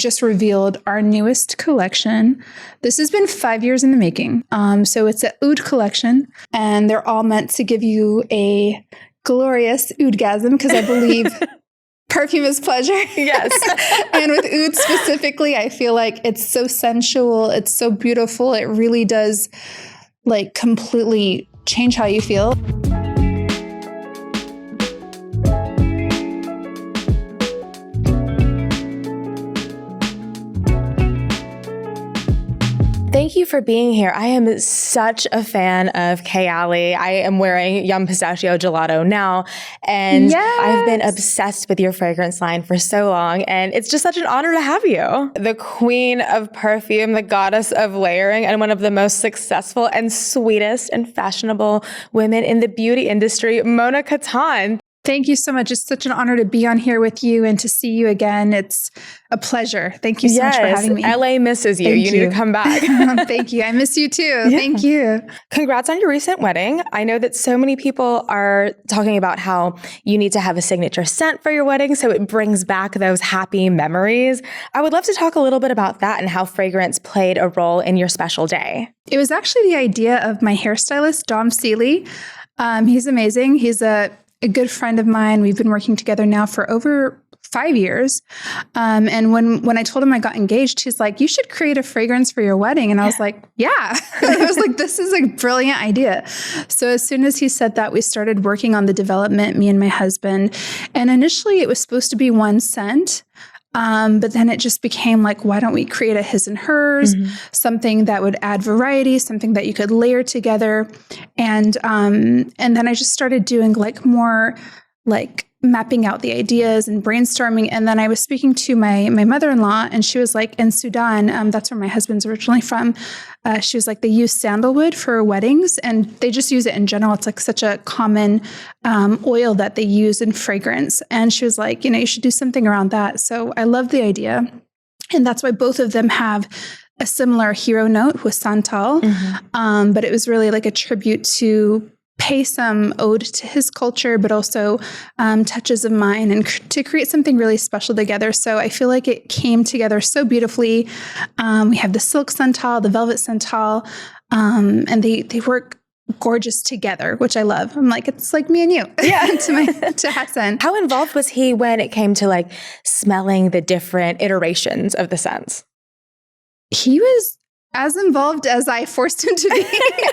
just revealed our newest collection. This has been 5 years in the making. So it's an oud collection, and they're all meant to give you a glorious oudgasm, because I believe perfume is pleasure. Yes. And with oud specifically, I feel like it's so sensual. It's so beautiful. It really does like completely change how you feel. Thank you for being here. I am such a fan of Kayali. I am wearing Yum Pistachio Gelato now, and I've been obsessed with your fragrance line for so long, and it's just such an honor to have you. The queen of perfume, the goddess of layering, and one of the most successful and sweetest and fashionable women in the beauty industry, Mona Kattan. Thank you so much. It's such an honor to be on here with you and to see you again. It's a pleasure. Thank you so much for having me. LA misses you. You need to come back. Thank you. I miss you too. Yeah. Thank you. Congrats on your recent wedding. I know that so many people are talking about how you need to have a signature scent for your wedding so it brings back those happy memories. I would love to talk a little bit about that and how fragrance played a role in your special day. It was actually the idea of my hairstylist, Dom Seeley. He's amazing. He's a good friend of mine. We've been working together now for over 5 years. And when I told him I got engaged, he's like, you should create a fragrance for your wedding. And I was like, yeah. I was like, this is a brilliant idea. So as soon as he said that, we started working on the development, me and my husband. And initially it was supposed to be one scent. But then it just became like, why don't we create a his and hers, something that would add variety, something that you could layer together. And then I just started doing like more like mapping out the ideas and brainstorming. And then I was speaking to my mother-in-law, and she was like, in Sudan, that's where my husband's originally from. She was like, they use sandalwood for weddings, and they just use it in general. It's like such a common oil that they use in fragrance. And she was like, you should do something around that. So I love the idea. And that's why both of them have a similar hero note with Santal. But it was really like a tribute to pay some ode to his culture, but also touches of mine, and to create something really special together. So I feel like it came together so beautifully. We have the silk Santal, the velvet Santal, and they work gorgeous together, which I love. I'm like, it's like me and you. Yeah. to Hassan. How involved was he when it came to like smelling the different iterations of the scents? He was as involved as I forced him to be.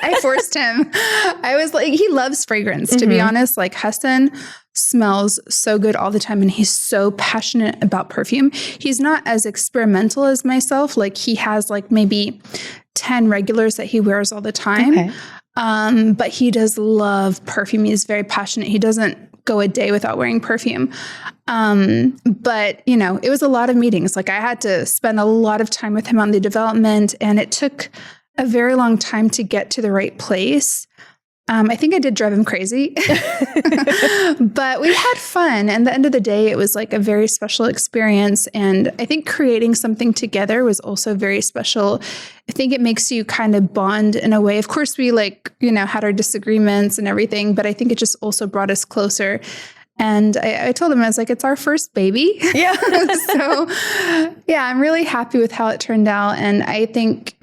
I forced him. I was like, he loves fragrance, to be honest. Like Hassan smells so good all the time, and he's so passionate about perfume. He's not as experimental as myself. Like he has like maybe 10 regulars that he wears all the time. Okay. But he does love perfume. He's very passionate. He doesn't go a day without wearing perfume. But it was a lot of meetings. Like I had to spend a lot of time with him on the development, and it took a very long time to get to the right place. I think I did drive him crazy, but we had fun. And at the end of the day, it was like a very special experience. And I think creating something together was also very special. I think it makes you kind of bond in a way. Of course, we had our disagreements and everything, but I think it just also brought us closer. And I told him, I was like, it's our first baby. Yeah. So yeah, I'm really happy with how it turned out. And I think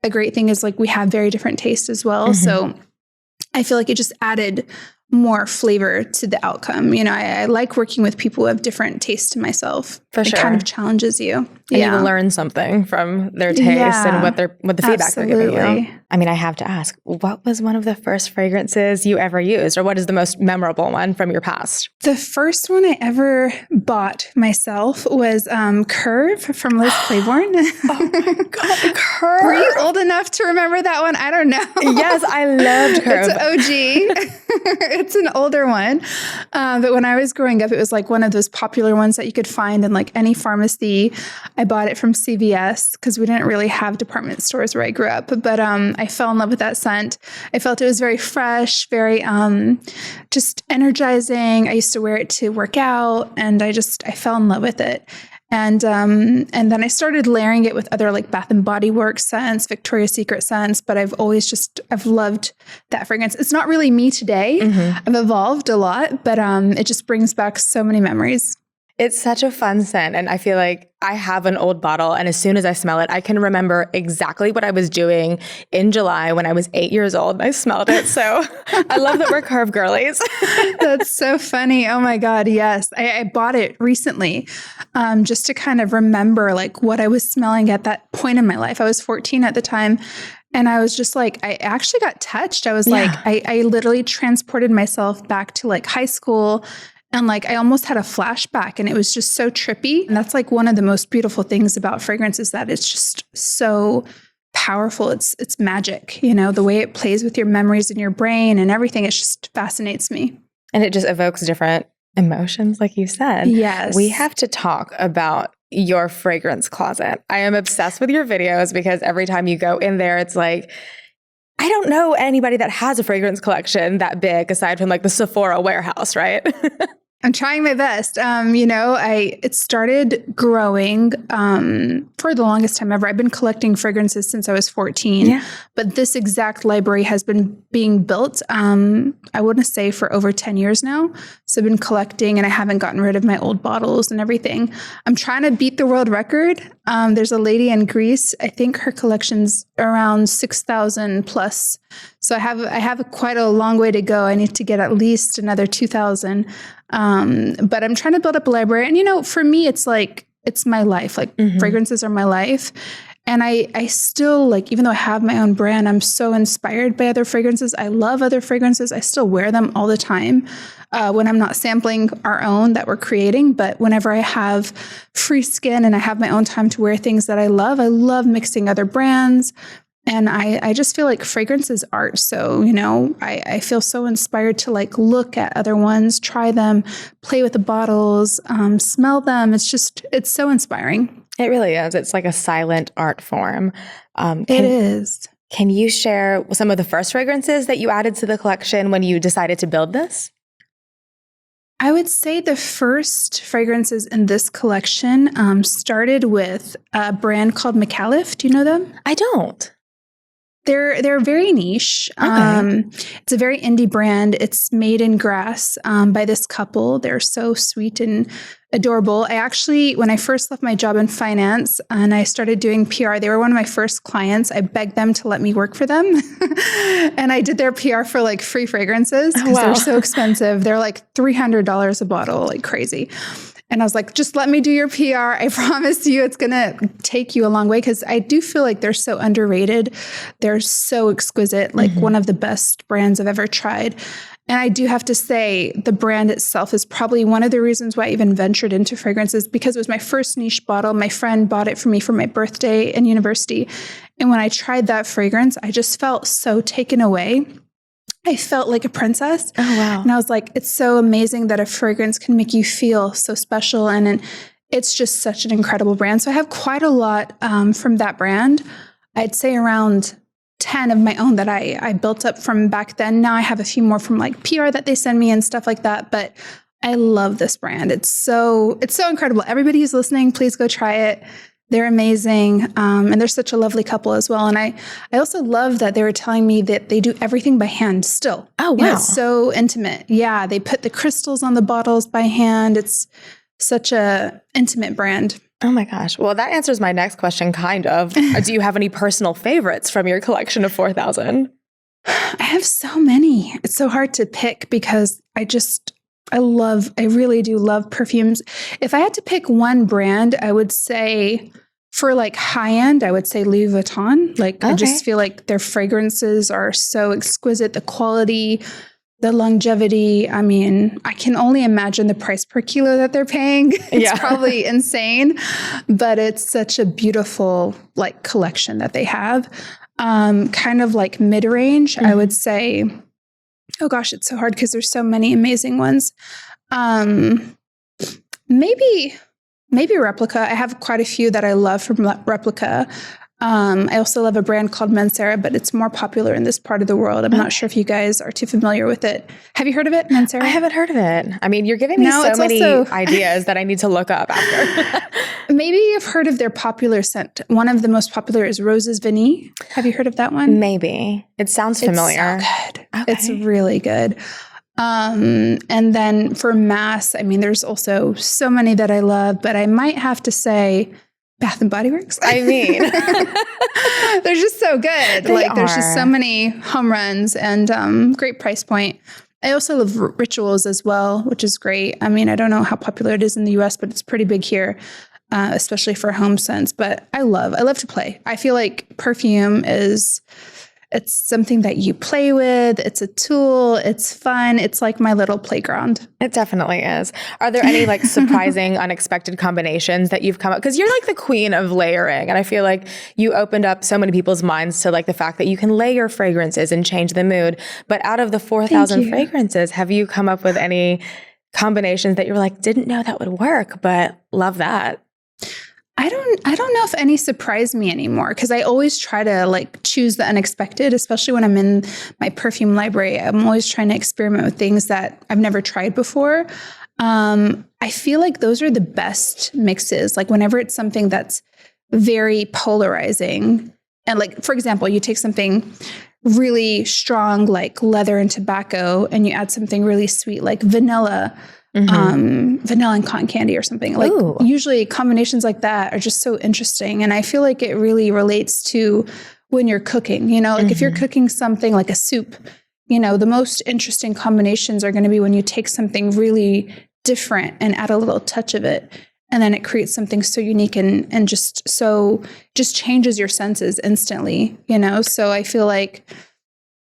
a great thing is like, we have very different tastes as well. So I feel like it just added more flavor to the outcome. I like working with people who have different tastes to myself. For sure. It kind of challenges you. And you learn something from their taste and what the feedback they're giving you. I mean, I have to ask, what was one of the first fragrances you ever used, or what is the most memorable one from your past? The first one I ever bought myself was Curve from Liz Claiborne. Oh my God, Curve. Were you old enough to remember that one? I don't know. Yes, I loved Curve. It's an OG. It's an older one. But when I was growing up, it was like one of those popular ones that you could find in like any pharmacy. I bought it from CVS because we didn't really have department stores where I grew up. But I fell in love with that scent. I felt it was very fresh, very just energizing. I used to wear it to work out, and I fell in love with it. And then I started layering it with other like Bath and Body Works scents, Victoria's Secret scents, but I've loved that fragrance. It's not really me today. I've evolved a lot, but it just brings back so many memories. It's such a fun scent. And I feel like I have an old bottle. And as soon as I smell it, I can remember exactly what I was doing in July when I was 8 years old. I smelled it. So I love that we're curve girlies. That's so funny. Oh my God. Yes. I bought it recently just to kind of remember like what I was smelling at that point in my life. I was 14 at the time. And I was just like, I actually got touched. I was like, I literally transported myself back to like high school. And like, I almost had a flashback and it was just so trippy. And that's like one of the most beautiful things about fragrance is that it's just so powerful. It's magic, you know, the way it plays with your memories in your brain and everything. It just fascinates me. And it just evokes different emotions, like you said. Yes. We have to talk about your fragrance closet. I am obsessed with your videos because every time you go in there, it's like, I don't know anybody that has a fragrance collection that big aside from like the Sephora warehouse, right? I'm trying my best. You know, it started growing for the longest time ever. I've been collecting fragrances since I was 14, but this exact library has been being built, I want to say for over 10 years now. So I've been collecting and I haven't gotten rid of my old bottles and everything. I'm trying to beat the world record. There's a lady in Greece. I think her collection's around 6,000 plus. So I have quite a long way to go. I need to get at least another 2,000. But I'm trying to build up a library. And, you know, for me, it's like, it's my life. Like fragrances are my life. And I still like, even though I have my own brand, I'm so inspired by other fragrances. I love other fragrances. I still wear them all the time when I'm not sampling our own that we're creating. But whenever I have free skin and I have my own time to wear things that I love mixing other brands. And I just feel like fragrance is art. So, you know, I feel so inspired to like look at other ones, try them, play with the bottles, smell them. It's so inspiring. It really is. It's like a silent art form. It is. Can you share some of the first fragrances that you added to the collection when you decided to build this? I would say the first fragrances in this collection started with a brand called Mychaskiw. Do you know them? I don't. They're very niche. Okay. It's a very indie brand. It's made in Grasse by this couple. They're so sweet and adorable. I actually, when I first left my job in finance and I started doing PR, they were one of my first clients. I begged them to let me work for them. And I did their PR for like free fragrances because they're so expensive. They're like $300 a bottle, like crazy. And I was like, just let me do your PR. I promise you it's going to take you a long way because I do feel like they're so underrated. They're so exquisite, like one of the best brands I've ever tried. And I do have to say the brand itself is probably one of the reasons why I even ventured into fragrances because it was my first niche bottle. My friend bought it for me for my birthday in university. And when I tried that fragrance, I just felt so taken away. I felt like a princess. Oh, wow. And I was like, it's so amazing that a fragrance can make you feel so special. And it's just such an incredible brand. So I have quite a lot from that brand. I'd say around 10 of my own that I built up from back then. Now I have a few more from like PR that they send me and stuff like that. But I love this brand. It's so incredible. Everybody who's listening, please go try it. They're amazing. And they're such a lovely couple as well. And I also love that they were telling me that they do everything by hand still. Oh, wow. You know, it's so intimate. Yeah. They put the crystals on the bottles by hand. It's such a intimate brand. Oh my gosh. Well, that answers my next question, kind of. Do you have any personal favorites from your collection of 4,000? I have so many. It's so hard to pick because I really do love perfumes. If I had to pick one brand, I would say for like high end, I would say Louis Vuitton. Like, I just feel like their fragrances are so exquisite. The quality, the longevity. I mean, I can only imagine the price per kilo that they're paying. It's probably insane, but it's such a beautiful like collection that they have. Kind of like mid-range, I would say. Oh gosh, it's so hard because there's so many amazing ones. Maybe Replica. I have quite a few that I love from Replica. I also love a brand called Mancera, but it's more popular in this part of the world. I'm not sure if you guys are too familiar with it. Have you heard of it, Mancera? I haven't heard of it. I mean, you're giving me so many ideas that I need to look up after. Maybe you've heard of their popular scent. One of the most popular is Roses Vanille. Have you heard of that one? Maybe. It sounds familiar. It's so good. Okay. It's really good. And then for mass, I mean, there's also so many that I love, but I might have to say Bath and Body Works. I mean, they're just so good. There's just so many home runs and great price point. I also love Rituals as well, which is great. I mean, I don't know how popular it is in the US, but it's pretty big here, especially for home scents. But I love to play. I feel like perfume it's something that you play with. It's a tool. It's fun. It's like my little playground. It definitely is. Are there any like surprising, unexpected combinations that you've come up? Because you're like the queen of layering. And I feel like you opened up so many people's minds to like the fact that you can layer fragrances and change the mood. But out of the 4,000 fragrances, have you come up with any combinations that you were like, didn't know that would work, but love that? I don't know if any surprise me anymore, because I always try to like choose the unexpected, especially when I'm in my perfume library. I'm always trying to experiment with things that I've never tried before. I feel like those are the best mixes. Like whenever it's something that's very polarizing, and like, for example, you take something really strong like leather and tobacco and you add something really sweet like vanilla, vanilla and cotton candy or something. Like usually combinations like that are just so interesting. And I feel like it really relates to when you're cooking, like if you're cooking something like a soup, the most interesting combinations are going to be when you take something really different and add a little touch of it. And then it creates something so unique and just changes your senses instantly, So I feel like,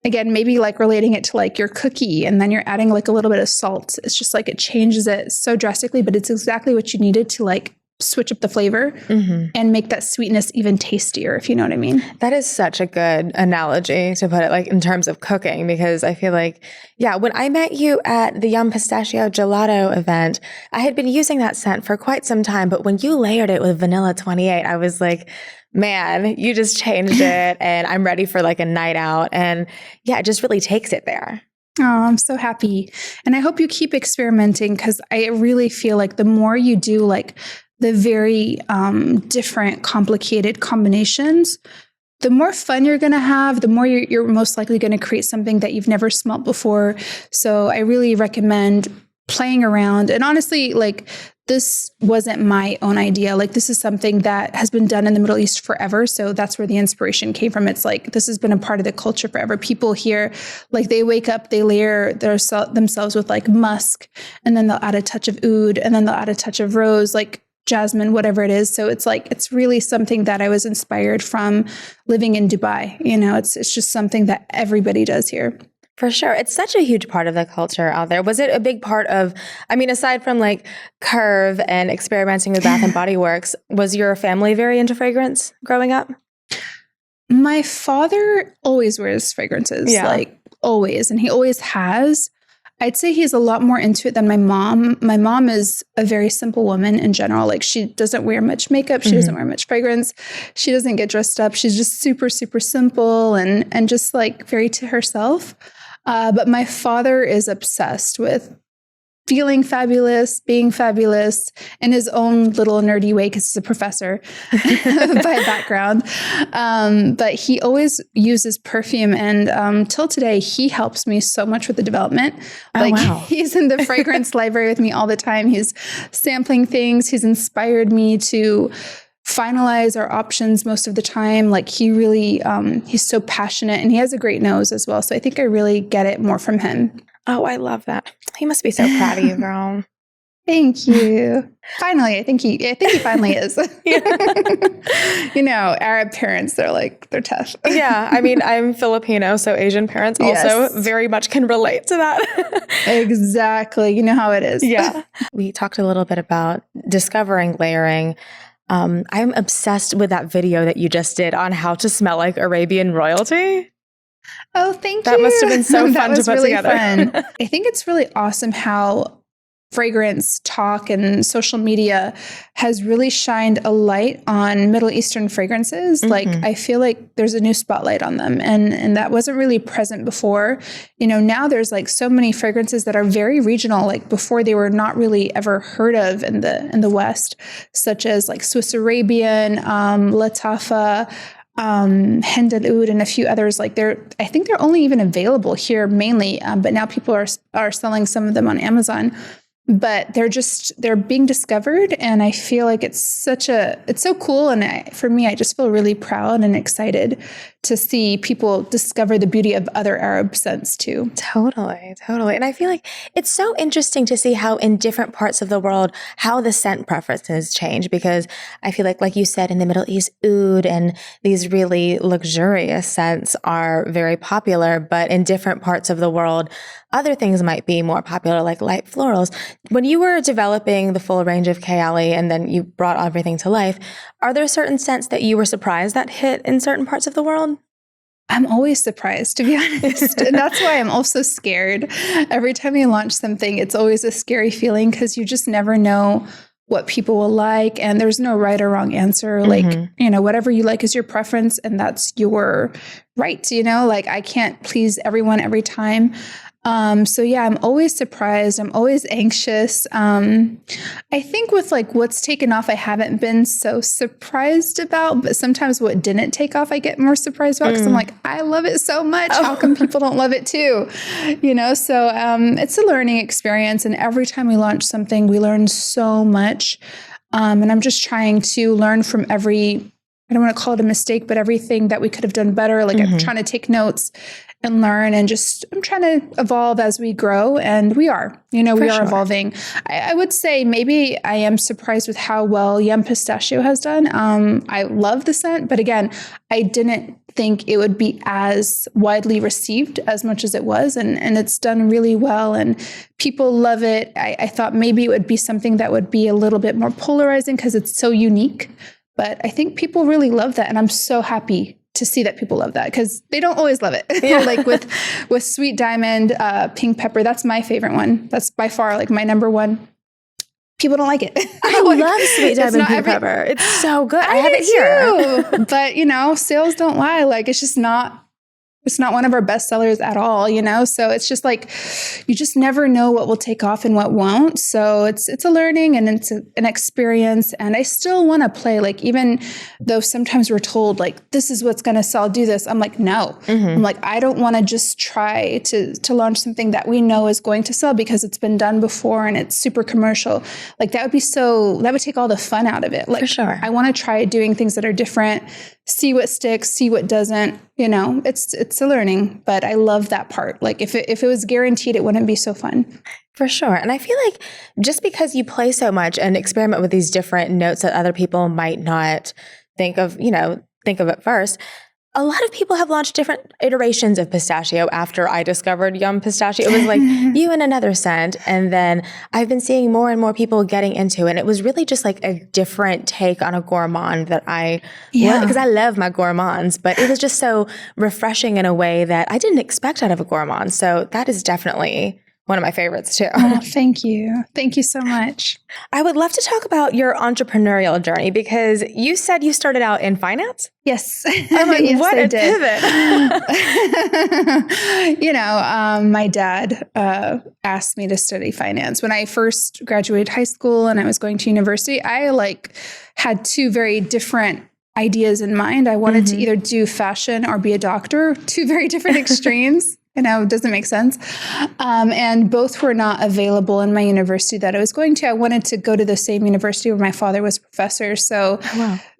again, maybe like relating it to like your cookie and then you're adding like a little bit of salt. It's just like it changes it so drastically, but it's exactly what you needed to like switch up the flavor and make that sweetness even tastier, if you know what I mean. That is such a good analogy to put it like in terms of cooking, because I feel like, when I met you at the Yum Pistachio Gelato event, I had been using that scent for quite some time, but when you layered it with Vanilla 28, I was like, man, you just changed it and I'm ready for like a night out. And it just really takes it there. Oh, I'm so happy. And I hope you keep experimenting, because I really feel like the more you do like the very different, complicated combinations, the more fun you're going to have, the more you're most likely going to create something that you've never smelt before. So I really recommend playing around. And honestly, like this wasn't my own idea. Like this is something that has been done in the Middle East forever. So that's where the inspiration came from. It's like, this has been a part of the culture forever. People here, like they wake up, they layer themselves with like musk, and then they'll add a touch of oud, and then they'll add a touch of rose, like jasmine, whatever it is. So it's like, it's really something that I was inspired from living in Dubai. It's just something that everybody does here. For sure. It's such a huge part of the culture out there. Was it a big part of, aside from like Curve and experimenting with Bath and Body Works, was your family very into fragrance growing up? My father always wears fragrances, like always. And he always has. I'd say he's a lot more into it than my mom. My mom is a very simple woman in general. Like she doesn't wear much makeup. She doesn't wear much fragrance. She doesn't get dressed up. She's just super, super simple and just like very to herself. But my father is obsessed with feeling fabulous, being fabulous in his own little nerdy way, because he's a professor by background. But he always uses perfume. And till today, he helps me so much with the development. He's in the fragrance library with me all the time. He's sampling things. He's inspired me to finalize our options most of the time. Like he really, he's so passionate, and he has a great nose as well. So I think I really get it more from him. Oh, I love that. He must be so proud of you, girl. Thank you. Finally, I think he finally is. Arab parents, they're tough. Yeah. I'm Filipino, so Asian parents also very much can relate to that. Exactly. You know how it is. Yeah. We talked a little bit about discovering layering. I'm obsessed with that video that you just did on how to smell like Arabian royalty. Oh, thank you. That must have been so fun to put really together. Fun. I think it's really awesome how fragrance talk and social media has really shined a light on Middle Eastern fragrances. Like I feel like there's a new spotlight on them, and that wasn't really present before. Now there's like so many fragrances that are very regional. Like before, they were not really ever heard of in the West, such as like Swiss Arabian, Latafa. Hind al Oud and a few others. Like I think they're only even available here mainly, but now people are selling some of them on Amazon. But they're being discovered, and I feel like it's so cool. And for me, I just feel really proud and excited to see people discover the beauty of other Arab scents too. Totally. And I feel like it's so interesting to see how in different parts of the world, how the scent preferences change, because I feel like you said, in the Middle East, oud and these really luxurious scents are very popular, but in different parts of the world, other things might be more popular, like light florals. When you were developing the full range of Kayali and then you brought everything to life, are there certain scents that you were surprised that hit in certain parts of the world? I'm always surprised, to be honest. And that's why I'm also scared. Every time you launch something, it's always a scary feeling because you just never know what people will like. And there's no right or wrong answer. Like, whatever you like is your preference, and that's your right. I can't please everyone every time. So yeah, I'm always surprised. I'm always anxious. I think with what's taken off, I haven't been so surprised about, but sometimes what didn't take off, I get more surprised about because I'm like, I love it so much. How come people don't love it too? So it's a learning experience. And every time we launch something, we learn so much. And I'm just trying to learn from I don't want to call it a mistake, but everything that we could have done better. I'm trying to take notes and learn, and I'm trying to evolve as we grow, and we are, we are evolving. I would say maybe I am surprised with how well Yum Pistachio has done. I love the scent, but again, I didn't think it would be as widely received as much as it was, and it's done really well, and people love it. I thought maybe it would be something that would be a little bit more polarizing because it's so unique, but I think people really love that, and I'm so happy to see that people love that because they don't always love it. Yeah. with Sweet Diamond, Pink Pepper, that's my favorite one. That's by far my number one. People don't like it. I love Sweet Diamond Pink Pepper. It's so good. I have it here. But sales don't lie. It's not one of our best sellers at all, So it's just you just never know what will take off and what won't. So it's a learning and it's an experience. And I still want to play, even though sometimes we're told this is what's going to sell, do this. I'm no. I'm I don't want to just try to launch something that we know is going to sell because it's been done before and it's super commercial. That would take all the fun out of it. For sure. I want to try doing things that are different, see what sticks, see what doesn't, it's a learning, but I love that part. If it was guaranteed, it wouldn't be so fun. For sure. And I feel like just because you play so much and experiment with these different notes that other people might not think of at first, a lot of people have launched different iterations of pistachio after I discovered Yum Pistachio. It was you and another scent. And then I've been seeing more and more people getting into it. And it was really just a different take on a gourmand that because I love my gourmands, but it was just so refreshing in a way that I didn't expect out of a gourmand. So that is definitely one of my favorites too. Oh, thank you. Thank you so much. I would love to talk about your entrepreneurial journey because you said you started out in finance? Yes. Yes, what a pivot. My dad asked me to study finance. When I first graduated high school and I was going to university, I had two very different ideas in mind. I wanted to either do fashion or be a doctor, two very different extremes. It doesn't make sense. And both were not available in my university that I was going to. I wanted to go to the same university where my father was a professor. So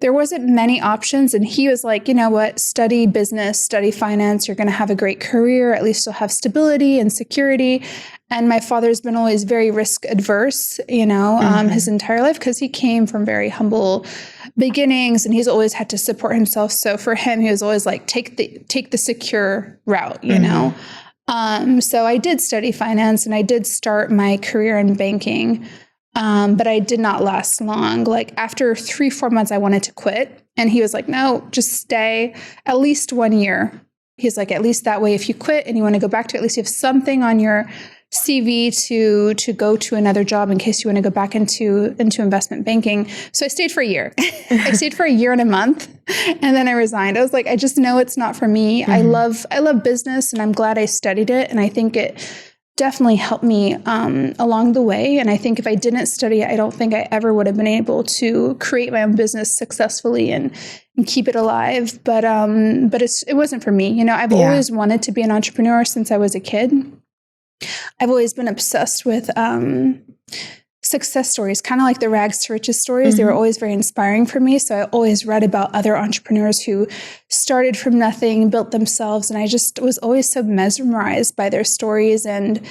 there wasn't many options. And he was like, you know what, study business, study finance. You're going to have a great career. At least you'll have stability and security. And my father's been always very risk adverse, his entire life because he came from very humble beginnings and he's always had to support himself. So for him, he was always take the secure route, So I did study finance and I did start my career in banking, but I did not last long. After 3-4 months, I wanted to quit. And he was like, no, just stay at least 1 year. He's like, at least that way, if you quit and you want to go back to, at least you have something on your CV to go to another job in case you want to go back into investment banking. So I stayed for a year. I stayed for a year and a month, and then I resigned. I was like, I just know it's not for me. I love business, and I'm glad I studied it, and I think it definitely helped me along the way. And I think if I didn't study, I don't think I ever would have been able to create my own business successfully and keep it alive. But it wasn't for me. I've always wanted to be an entrepreneur since I was a kid. I've always been obsessed with success stories, kind of like the rags to riches stories. They were always very inspiring for me. So I always read about other entrepreneurs who started from nothing, built themselves. And I just was always so mesmerized by their stories and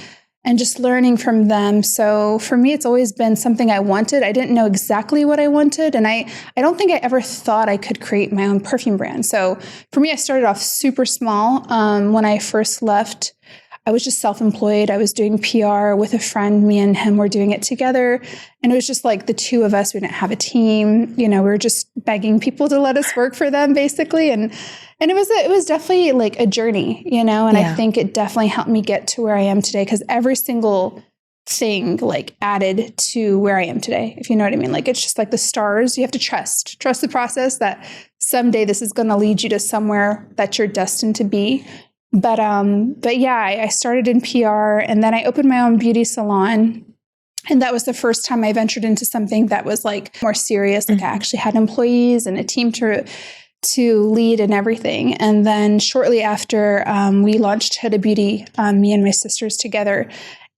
just learning from them. So for me, it's always been something I wanted. I didn't know exactly what I wanted. And I don't think I ever thought I could create my own perfume brand. So for me, I started off super small. When I first left, I was just self-employed. I was doing PR with a friend. Me and him were doing it together. And it was just like the two of us. We didn't have a team. We were just begging people to let us work for them, basically. And it was definitely like a journey, and I think it definitely helped me get to where I am today, because every single thing like added to where I am today, if you know what I mean. Like, it's just like the stars. You have to trust the process that someday this is going to lead you to somewhere that you're destined to be. But yeah, I started in PR, and then I opened my own beauty salon. And that was the first time I ventured into something that was like more serious. Like I actually had employees and a team to lead and everything. And then shortly after, we launched Huda Beauty, me and my sisters together.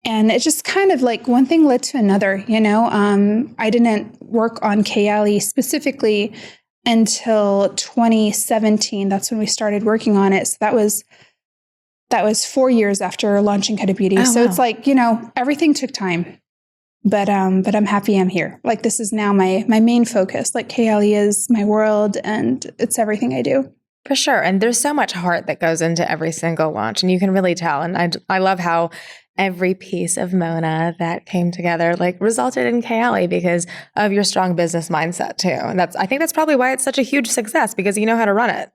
And it just kind of like one thing led to another, I didn't work on Kayali specifically until 2017. That's when we started working on it. So that was 4 years after launching Huda Beauty. Oh, so wow. It's like, everything took time, but I'm happy I'm here. Like, this is now my main focus. Like, Kayali is my world, and it's everything I do. For sure. And there's so much heart that goes into every single launch, and you can really tell. And I love how every piece of Mona that came together like resulted in Kayali because of your strong business mindset too. And I think that's probably why it's such a huge success, because you know how to run it.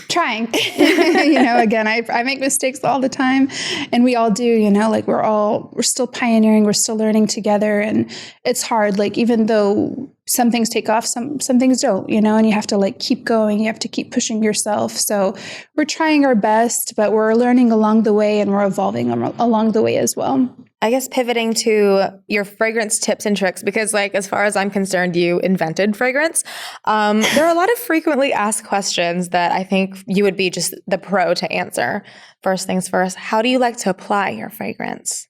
Trying. Again, I make mistakes all the time, and we all do, like we're still pioneering, we're still learning together, and it's hard. Like, even though some things take off, some things don't, and you have to like keep going. You have to keep pushing yourself. So we're trying our best, but we're learning along the way, and we're evolving along the way as well. I guess pivoting to your fragrance tips and tricks, because like, as far as I'm concerned, you invented fragrance. There are a lot of frequently asked questions that I think you would be just the pro to answer. First things first, how do you like to apply your fragrance?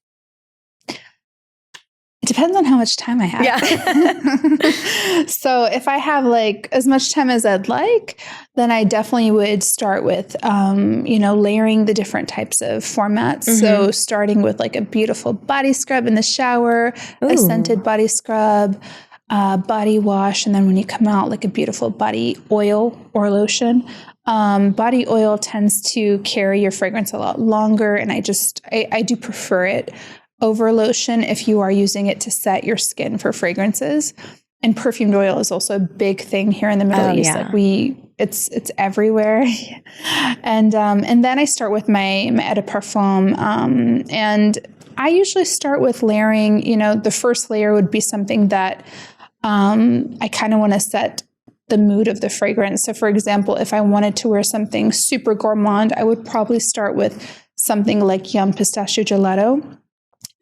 It depends on how much time I have. Yeah. So if I have like as much time as I'd like, then I definitely would start with, layering the different types of formats. So starting with like a beautiful body scrub in the shower, a scented body scrub, body wash, and then when you come out, like a beautiful body oil or lotion. Body oil tends to carry your fragrance a lot longer, and I do prefer it over lotion if you are using it to set your skin for fragrances. And perfumed oil is also a big thing here in the Middle East. Yeah. Like it's everywhere. And then I start with my eau de parfum. And I usually start with layering. The first layer would be something that I kind of want to set the mood of the fragrance. So for example, if I wanted to wear something super gourmand, I would probably start with something like Yum Pistachio Gelato,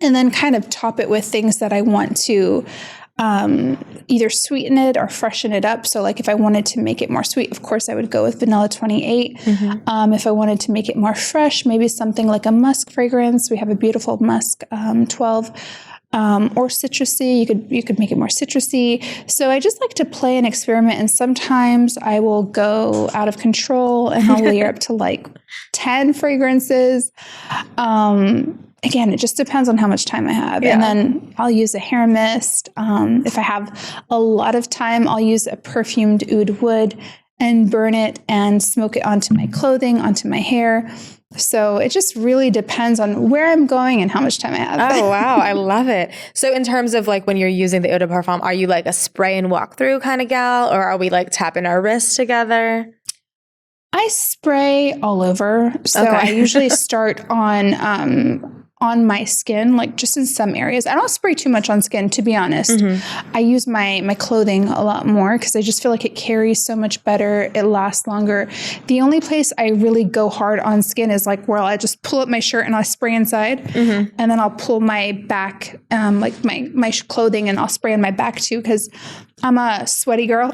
and then kind of top it with things that I want to either sweeten it or freshen it up. So like if I wanted to make it more sweet, of course I would go with Vanilla 28. If I wanted to make it more fresh, maybe something like a musk fragrance. We have a beautiful musk 12. Or citrusy. You could make it more citrusy. So I just like to play and experiment, and sometimes I will go out of control and I'll layer up to like 10 fragrances. Again, it just depends on how much time I have. Yeah. And then I'll use a hair mist. If I have a lot of time, I'll use a perfumed oud wood and burn it and smoke it onto my clothing, onto my hair. So it just really depends on where I'm going and how much time I have. Oh, wow. I love it. So in terms of like when you're using the eau de parfum, are you like a spray and walk through kind of gal, or are we like tapping our wrists together? I spray all over. So Okay. I usually start on on my skin, like just in some areas. I don't spray too much on skin, to be honest. I use my clothing a lot more because I just feel like it carries so much better. It lasts longer. The only place I really go hard on skin is like where I just pull up my shirt and I spray inside, and then I'll pull my back, like my clothing, and I'll spray on my back too because I'm a sweaty girl.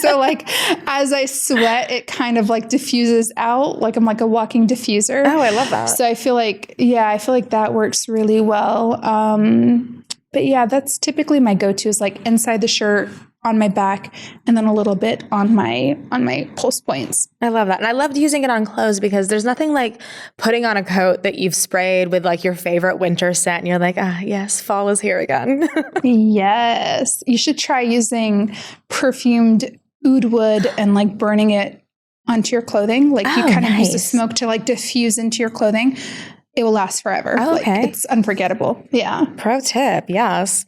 So like as I sweat, it kind of like diffuses out. Like I'm like a walking diffuser. Oh, I love that. So I feel like that works really well. But yeah, that's typically my go-to is like inside the shirt, on my back, and then a little bit on my pulse points. I love that. And I loved using it on clothes because there's nothing like putting on a coat that you've sprayed with like your favorite winter scent and you're like, yes, fall is here again. Yes. You should try using perfumed oud wood and like burning it onto your clothing. Like you kind of use the smoke to like diffuse into your clothing. It will last forever. Oh, okay. Like, it's unforgettable. Yeah. Pro tip. Yes.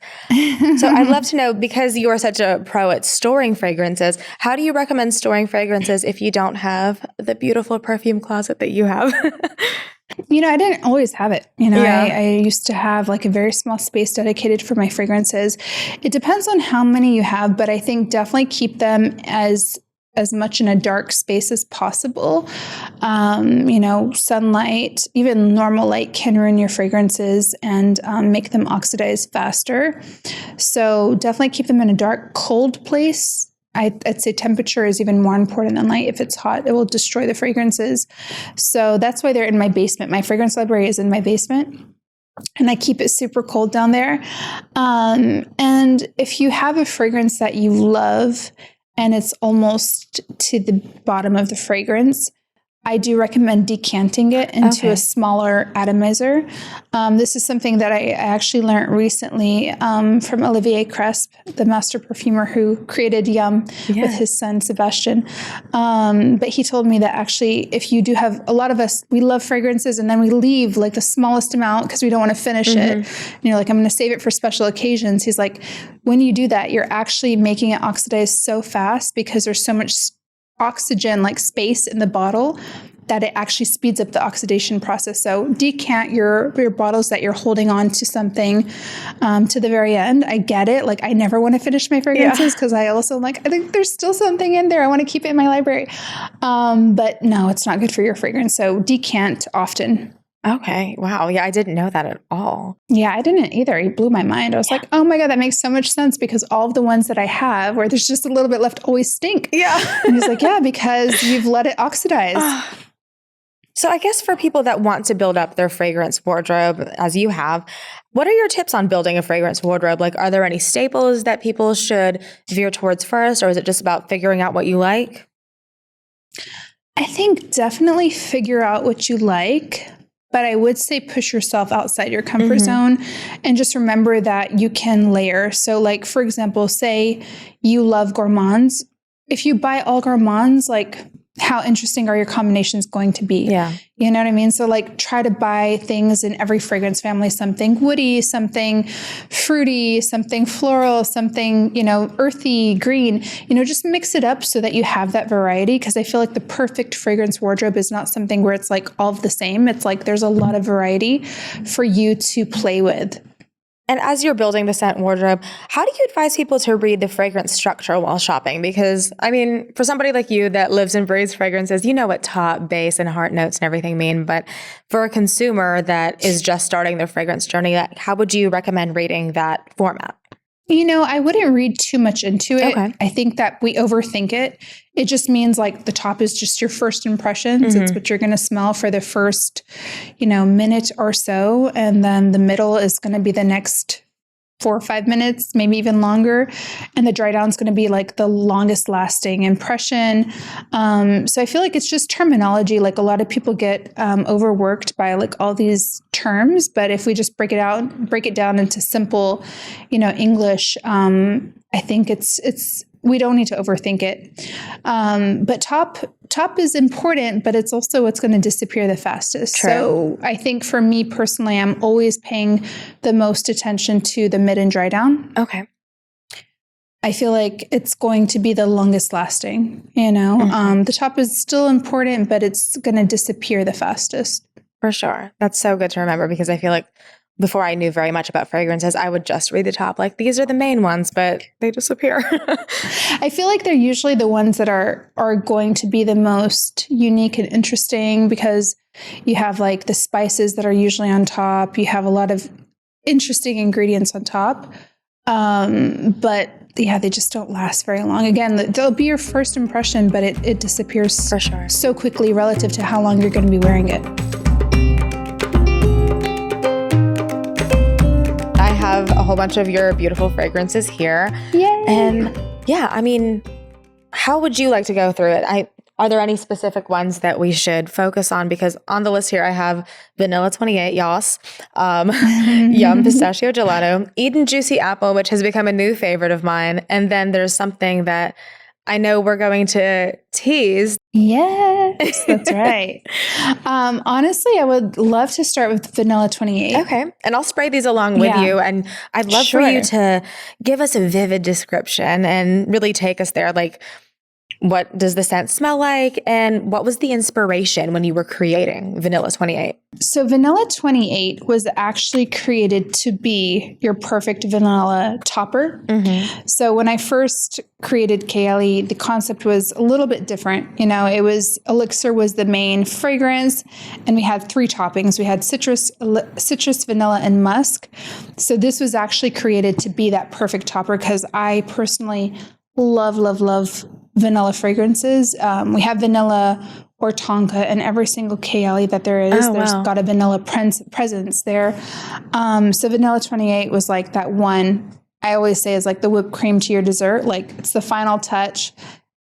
So I'd love to know, because you are such a pro at storing fragrances, how do you recommend storing fragrances if you don't have the beautiful perfume closet that you have? I didn't always have it. I used to have like a very small space dedicated for my fragrances. It depends on how many you have, but I think definitely keep them as much in a dark space as possible. Sunlight, even normal light can ruin your fragrances and make them oxidize faster. So definitely keep them in a dark, cold place. I'd say temperature is even more important than light. If it's hot, it will destroy the fragrances. So that's why they're in my basement. My fragrance library is in my basement. And I keep it super cold down there. And if you have a fragrance that you love, and it's almost to the bottom of the fragrance, I do recommend decanting it into a smaller atomizer. This is something that I actually learned recently from Olivier Cresp, the master perfumer who created Yum with his son, Sebastian. But he told me that actually, if you do have, a lot of us, we love fragrances and then we leave like the smallest amount because we don't want to finish it. And you're like, I'm going to save it for special occasions. He's like, when you do that, you're actually making it oxidize so fast because there's so much oxygen, like space in the bottle, that it actually speeds up the oxidation process. So decant your bottles that you're holding on to something to the very end. I get it. Like I never want to finish my fragrances because I also I think there's still something in there. I want to keep it in my library. But no, it's not good for your fragrance. So decant often. Okay. Wow. Yeah, I didn't know that at all. Yeah, I didn't either. It blew my mind. I was like, oh my God, that makes so much sense because all of the ones that I have where there's just a little bit left always stink. Yeah. And he's like, yeah, because you've let it oxidize. So I guess for people that want to build up their fragrance wardrobe, as you have, what are your tips on building a fragrance wardrobe? Like, are there any staples that people should veer towards first, or is it just about figuring out what you like? I think definitely figure out what you like. But I would say push yourself outside your comfort zone and just remember that you can layer. So like, for example, say you love gourmands. If you buy all gourmands, like how interesting are your combinations going to be? Yeah. You know what I mean? So like try to buy things in every fragrance family, something woody, something fruity, something floral, something, earthy, green, just mix it up so that you have that variety. Cause I feel like the perfect fragrance wardrobe is not something where it's like all of the same. It's like, there's a lot of variety for you to play with. And as you're building the scent wardrobe, how do you advise people to read the fragrance structure while shopping? Because, for somebody like you that lives and breathes fragrances, you know what top, base, and heart notes and everything mean. But for a consumer that is just starting their fragrance journey, how would you recommend reading that format? I wouldn't read too much into it. Okay. I think that we overthink it. It just means like the top is just your first impressions. It's what you're going to smell for the first, minute or so. And then the middle is going to be the next 4 or 5 minutes, maybe even longer. And the dry down is going to be like the longest lasting impression. So I feel like it's just terminology. Like a lot of people get overworked by like all these terms, but if we just break it down into simple, English, I think we don't need to overthink it. But top is important, but it's also what's going to disappear the fastest. True. So I think for me personally, I'm always paying the most attention to the mid and dry down. Okay. I feel like it's going to be the longest lasting, The top is still important, but it's going to disappear the fastest. For sure. That's so good to remember because I feel like before I knew very much about fragrances, I would just read the top, like these are the main ones, but they disappear. I feel like they're usually the ones that are going to be the most unique and interesting because you have like the spices that are usually on top. You have a lot of interesting ingredients on top. But yeah, they just don't last very long. Again, they'll be your first impression, but it disappears for sure so quickly relative to how long you're going to be wearing it. I have a whole bunch of your beautiful fragrances here. Yay! And yeah, I mean, how would you like to go through it? Are there any specific ones that we should focus on? Because on the list here, I have Vanilla 28, Yas, Yum Pistachio Gelato, Eden Juicy Apple, which has become a new favorite of mine. And then there's something that I know we're going to tease. Yes, that's right. Honestly, I would love to start with Vanilla 28. Okay. And I'll spray these along with you. And I'd love for you to give us a vivid description and really take us there. Like, what does the scent smell like? And what was the inspiration when you were creating Vanilla 28? So Vanilla 28 was actually created to be your perfect vanilla topper. Mm-hmm. So when I first created Kayali, the concept was a little bit different. You know, it was elixir was the main fragrance, and we had 3 toppings. We had citrus, vanilla, and musk. So this was actually created to be that perfect topper because I personally love vanilla fragrances. We have vanilla or tonka in every single Kayali that there is. There's got a vanilla presence there. So Vanilla 28 was like that one, I always say is like the whipped cream to your dessert. Like it's the final touch.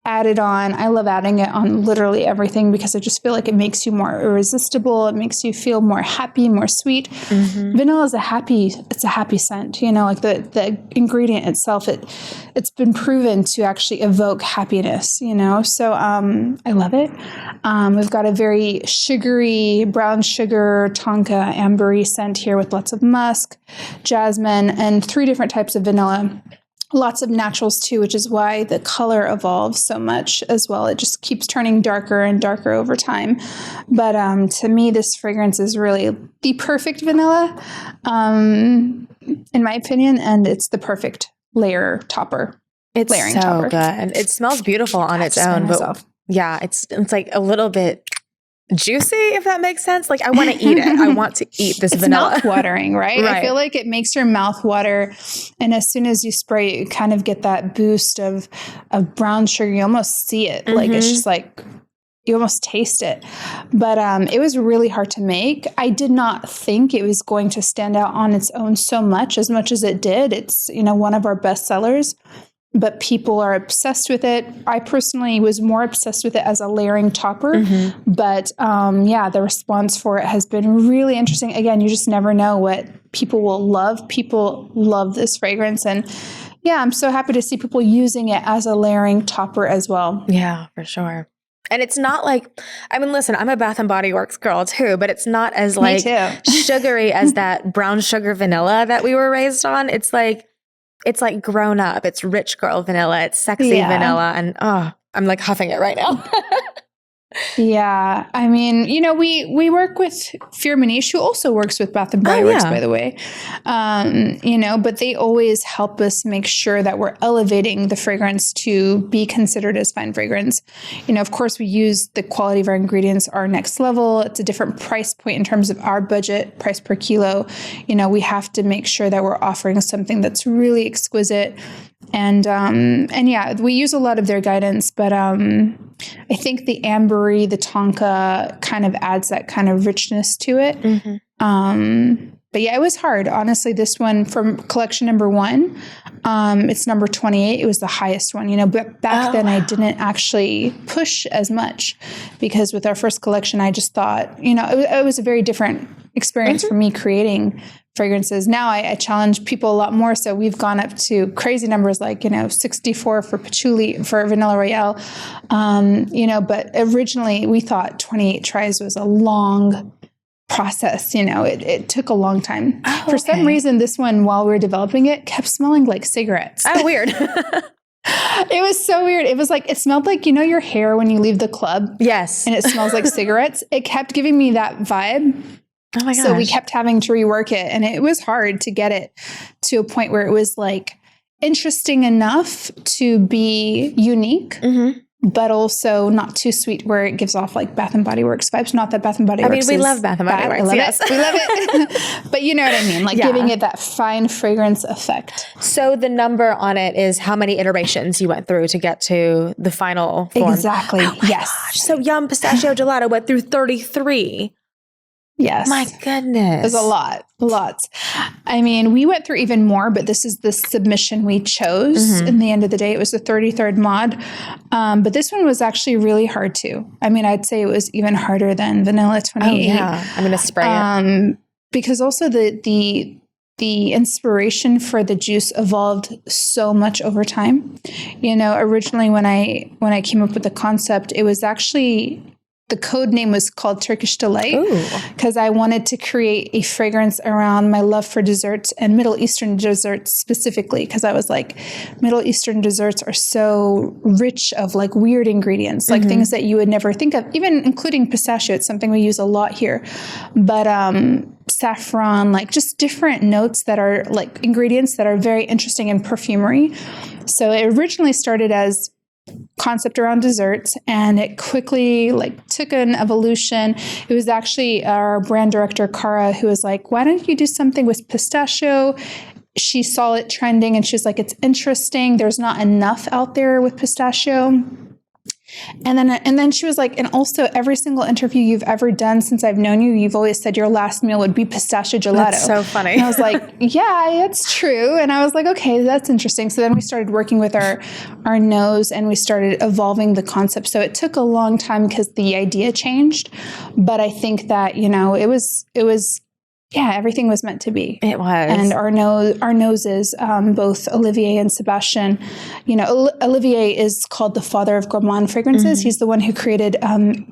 Add it on. I love adding it on literally everything because I just feel like it makes you more irresistible. It makes you feel more happy, more sweet. Mm-hmm. Vanilla is it's a happy scent, you know, like the ingredient itself, it's been proven to actually evoke happiness, you know? So, I love it. We've got a very sugary, brown sugar, tonka, ambery scent here with lots of musk, jasmine, and 3 different types of vanilla. Lots of naturals too, which is why the color evolves so much as well. It just keeps turning darker and darker over time. But to me, this fragrance is really the perfect vanilla, in my opinion, and it's the perfect layer topper. It's layering so topper. Good. It smells beautiful on its own, but yeah, it's like a little bit juicy, if that makes sense. Like I want to eat it. I want to eat this vanilla. It's mouth-watering, right? I feel like it makes your mouth water. And as soon as you spray it, you kind of get that boost of brown sugar. You almost see it. Mm-hmm. Like it's just like you almost taste it. But it was really hard to make. I did not think it was going to stand out on its own so much as it did. It's, you know, one of our best sellers. But people are obsessed with it. I personally was more obsessed with it as a layering topper. Mm-hmm. But the response for it has been really interesting. Again, you just never know what people will love. People love this fragrance. And yeah, I'm so happy to see people using it as a layering topper as well. Yeah, for sure. And it's not like, I mean, listen, I'm a Bath and Body Works girl too, but it's not as like sugary as that brown sugar vanilla that we were raised on. It's like grown up. It's rich girl vanilla. It's sexy vanilla. And I'm like huffing it right now. Yeah. I mean, you know, we work with Firmenich, who also works with Bath and Body Works, by the way. You know, but they always help us make sure that we're elevating the fragrance to be considered as fine fragrance. You know, of course, we use the quality of our ingredients are next level. It's a different price point in terms of our budget, price per kilo. You know, we have to make sure that we're offering something that's really exquisite. And yeah, we use a lot of their guidance, but I think the ambery, the tonka kind of adds that kind of richness to it. Mm-hmm. But yeah, it was hard. Honestly, this one from collection number 1, it's number 28. It was the highest one, you know, but back then I didn't actually push as much because with our first collection, I just thought, you know, it was a very different experience for me creating fragrances. Now I challenge people a lot more. So we've gone up to crazy numbers like, you know, 64 for patchouli, for Vanilla Royale. You know, but originally we thought 28 tries was a long process. You know, it took a long time. For some reason, this one, while we were developing it, kept smelling like cigarettes. Oh, weird. It was so weird. It was like, it smelled like, your hair when you leave the club. Yes. And it smells like cigarettes. It kept giving me that vibe. Oh my gosh. So we kept having to rework it. And it was hard to get it to a point where it was like interesting enough to be unique. But also not too sweet where it gives off like Bath and Body Works vibes. Not that Bath and Body Works. We love Bath and Body Works. I love it. We love it. But you know what I mean? Like giving it that fine fragrance effect. So the number on it is how many iterations you went through to get to the final form. Exactly. Oh yes. Gosh. So Yum Pistachio Gelato went through 33. Yes. My goodness. There's a lot. Lots. I mean, we went through even more, but this is the submission we chose. In the end of the day, it was the 33rd mod. But this one was actually really hard too. I mean, I'd say it was even harder than Vanilla 28. Oh, yeah. I'm going to spray it. Because also the inspiration for the juice evolved so much over time. Originally when I came up with the concept, it was actually... The code name was called Turkish Delight because I wanted to create a fragrance around my love for desserts and Middle Eastern desserts specifically because I was like, Middle Eastern desserts are so rich of like weird ingredients, like things that you would never think of, even including pistachio. It's something we use a lot here. But saffron, like just different notes that are like ingredients that are very interesting in perfumery. So it originally started as concept around desserts and it quickly like took an evolution. It was actually our brand director Cara who was like, why don't you do something with pistachio? She saw it trending and she's like, it's interesting. There's not enough out there with pistachio. And then she was like, and also every single interview you've ever done since I've known you, you've always said your last meal would be pistachio gelato. That's so funny. And I was like, yeah, it's true. And I was like, okay, that's interesting. So then we started working with our nose and we started evolving the concept. So it took a long time because the idea changed. But I think that, it was everything was meant to be. It was. And our noses, both Olivier and Sebastian, Olivier is called the father of gourmand fragrances. He's the one who created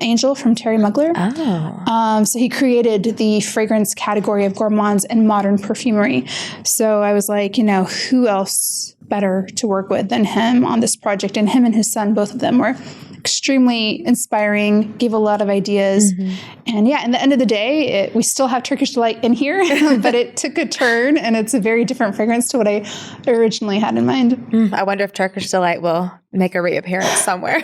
Angel from Terry Mugler. Oh. So he created the fragrance category of gourmands and modern perfumery. So I was like, who else better to work with than him on this project? And him and his son, both of them were extremely inspiring, gave a lot of ideas. And in the end of the day, we still have Turkish Delight in here, but it took a turn and it's a very different fragrance to what I originally had in mind. I wonder if Turkish Delight will make a reappearance somewhere.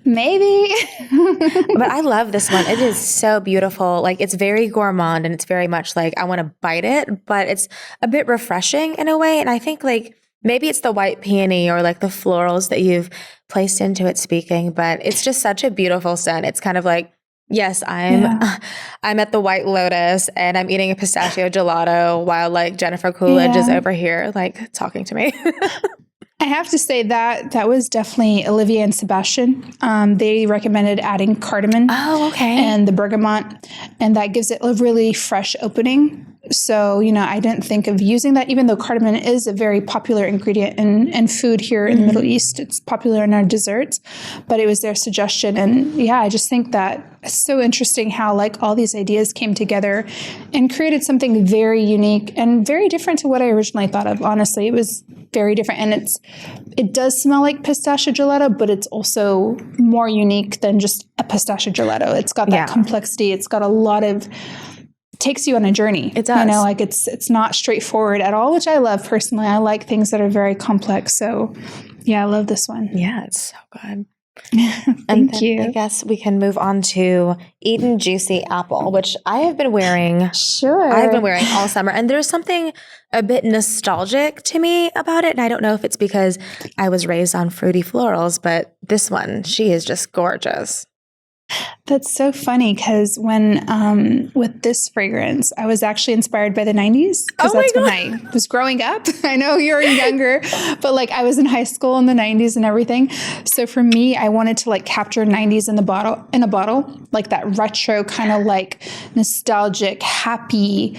Maybe. But I love this one. It is so beautiful. Like it's very gourmand and it's very much like I want to bite it, but it's a bit refreshing in a way. And I think like maybe it's the white peony or like the florals that you've placed into it speaking, but it's just such a beautiful scent. It's kind of like, yes, I'm at the White Lotus and I'm eating a pistachio gelato while like Jennifer Coolidge is over here like talking to me. I have to say that was definitely Olivier and Sebastian. They recommended adding cardamom and the bergamot, and that gives it a really fresh opening. So, I didn't think of using that, even though cardamom is a very popular ingredient in food here in the Middle East. It's popular in our desserts, but it was their suggestion. And I just think that it's so interesting how like all these ideas came together and created something very unique and very different to what I originally thought of. Honestly, it was very different. And it does smell like pistachio gelato, but it's also more unique than just a pistachio gelato. It's got that complexity. It's got a lot of... takes you on a journey. It does. Like it's not straightforward at all, which I love personally. I like things that are very complex. So I love this one. Yeah, it's so good. Thank you. I guess we can move on to Eden Juicy Apple, which I have been wearing. Sure. I've been wearing all summer. And there's something a bit nostalgic to me about it. And I don't know if it's because I was raised on fruity florals, but this one, she is just gorgeous. That's so funny because when with this fragrance, I was actually inspired by the 90s because that's when I was growing up. I know you're younger, but like I was in high school in the 90s and everything. So for me, I wanted to like capture 90s in a bottle, like that retro kind of like nostalgic, happy,